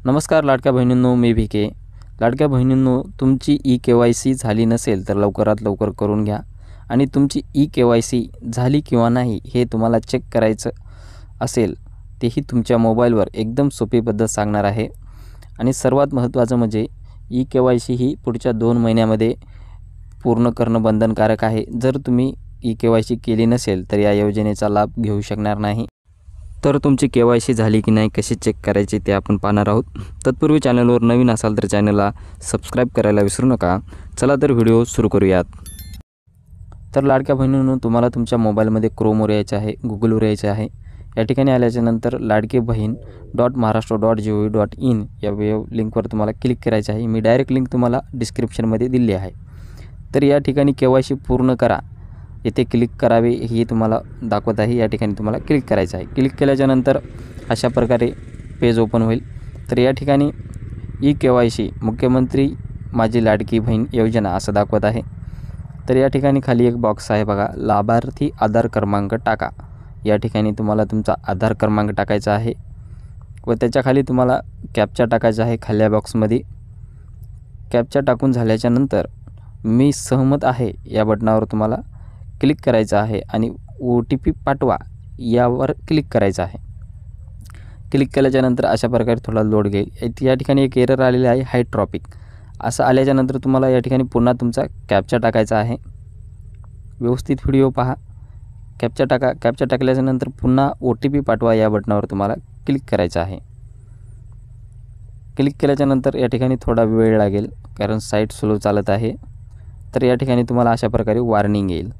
नमस्कार लाडक्या बहिणींनो, मी VK. लाडक्या बहिणींनो, तुमची KYC झाली नसेल तर लवकरात लवकर करून घ्या. आणि तुमची KYC झाली किंवा नाही हे तुम्हाला चेक करायचं असेल तेही तुमच्या मोबाईलवर एकदम सोपी पद्धत सांगणार आहे. आणि सर्वात महत्त्वाचं म्हणजे KYC ही पुढच्या 2 महिन्यामध्ये पूर्ण करणं बंधनकारक आहे. जर तुम्ही KYC केली नसेल तर या योजनेचा लाभ घेऊ शकणार नाही. तर तुमची KYC झाली की नाही, कशी चेक करायची ते आपण पाहणार आहोत. तत्पूर्वी चॅनलवर नवीन असाल तर चॅनलला सबस्क्राईब करायला विसरू नका. चला तर व्हिडिओ सुरू करूयात. तर लाडक्या बहिणींनो, तुम्हाला तुमच्या मोबाईलमध्ये क्रोमवर यायचे आहे, गुगलवर यायचे आहे. या ठिकाणी आल्याच्यानंतर ladkebhin.maharashtra.gov.in या लिंकवर तुम्हाला क्लिक करायचे आहे. मी डायरेक्ट लिंक तुम्हाला डिस्क्रिप्शनमध्ये दिली आहे. तर या ठिकाणी KYC पूर्ण करा, येथे क्लिक करावे हे तुम्हाला दाखवत आहे. या ठिकाणी तुम्हाला क्लिक करायचं आहे. क्लिक केल्याच्यानंतर अशा प्रकारे पेज ओपन होईल. तर या ठिकाणी KYC मुख्यमंत्री माझी लाडकी बहीण योजना असं दाखवत आहे. तर या ठिकाणी खाली एक बॉक्स आहे बघा, लाभार्थी आधार क्रमांक टाका. या ठिकाणी तुम्हाला तुमचा आधार क्रमांक टाकायचा आहे व त्याच्याखाली तुम्हाला कॅप्चा टाकायचा आहे. खाल्या बॉक्समध्ये कॅप्चा टाकून झाल्याच्यानंतर मी सहमत आहे या बटनावर तुम्हाला क्लिक करायचं आहे आणि OTP पाठवा यावर क्लिक करायचं आहे. क्लिक केल्याच्यानंतर अशा प्रकारे थोडा लोड घेईल. या ठिकाणी एक एरर आलेली आहे, हाय ट्रॉपिक असं आल्याच्यानंतर तुम्हाला या ठिकाणी पुन्हा तुमचा कॅप्चा टाकायचा आहे. व्यवस्थित व्हिडिओ पहा. कॅप्चा टाका. कॅप्चा टाकल्याच्यानंतर पुन्हा OTP पाठवा या बटनावर तुम्हाला क्लिक करायचं आहे. क्लिक केल्याच्यानंतर या ठिकाणी थोडा वेळ लागेल कारण साईट स्लो चालत आहे. तर या ठिकाणी तुम्हाला अशा प्रकारे वॉर्निंग येईल.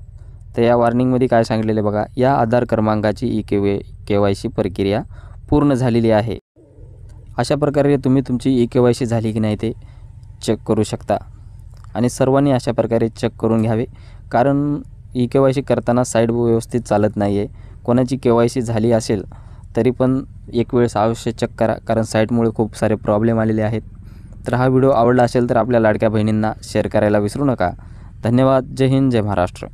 तर या वॉर्निंगमध्ये काय सांगितलेले बघा, या आधार क्रमांकाची KYC प्रक्रिया पूर्ण झालेली आहे. अशा प्रकारे तुम्ही तुमची KYC झाली की नाही ते चेक करू शकता. आणि सर्वांनी अशा प्रकारे चेक करून घ्यावे, कारण KYC करताना साईट व्यवस्थित चालत नाही आहे. कोणाची KYC झाली असेल तरी पण एक वेळेस अवश्य चेक करा, कारण साईटमुळे खूप सारे प्रॉब्लेम आलेले आहेत. तर हा व्हिडिओ आवडला असेल तर आपल्या लाडक्या बहिणींना शेअर करायला विसरू नका. धन्यवाद. जय हिंद, जय महाराष्ट्र.